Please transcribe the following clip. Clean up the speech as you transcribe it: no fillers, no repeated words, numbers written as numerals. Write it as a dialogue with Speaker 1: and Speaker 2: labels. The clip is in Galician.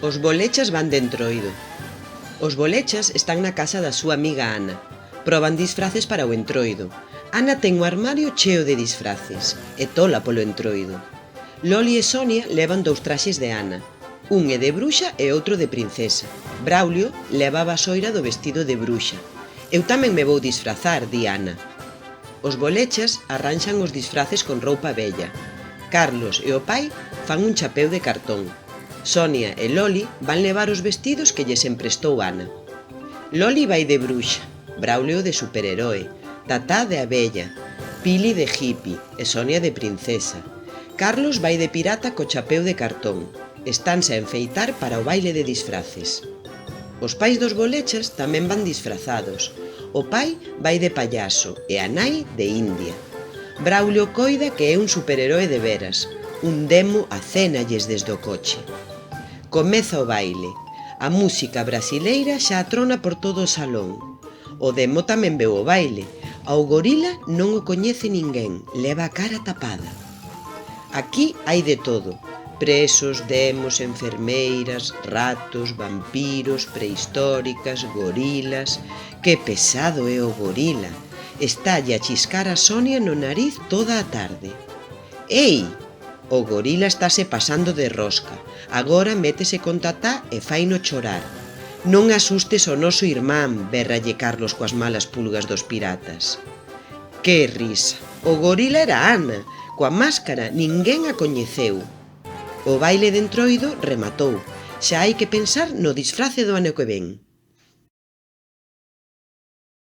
Speaker 1: Os bolechas van de entroido. Os bolechas están na casa da súa amiga Ana. Proban disfraces para o entroido. Ana ten o armario cheo de disfraces, e tola polo entroido. Loli e Sonia levan 2 traxes de Ana. Un é de bruxa e outro de princesa. Braulio leva a vasoira do vestido de bruxa. Eu tamén me vou disfrazar, di Ana. Os bolechas arranxan os disfraces con roupa vella. Carlos e o pai fan un chapeu de cartón. Sonia e Loli van levar os vestidos que lles emprestou Ana. Loli vai de bruxa, Braulio de superheroe, Tatá de abella, Pili de hippie e Sonia de princesa. Carlos vai de pirata co chapeu de cartón. Estanse a enfeitar para o baile de disfraces. Os pais dos bolechas tamén van disfrazados. O pai vai de payaso e a nai de india. Braulio coida que é un superheroe de veras. Un demo acénalles desde o coche. Comeza o baile. A música brasileira xa atrona por todo o salón. O demo tamén veu o baile. Ao gorila non o coñece ninguén, leva a cara tapada. Aquí hai de todo. Presos, demos, enfermeiras, ratos, vampiros, prehistóricas, gorilas. Que pesado é o gorila. Estálle a chiscar a Sonia no nariz toda a tarde. Ei! O gorila estáse pasando de rosca. Agora métese con Tatá e faino chorar. Non asustes o noso irmán, berralle Carlos coas malas pulgas dos piratas. Que risa! O gorila era Ana. Coa máscara ninguén a coñeceu. O baile de entroido rematou. Xa hai que pensar no disfrace do ano que ven.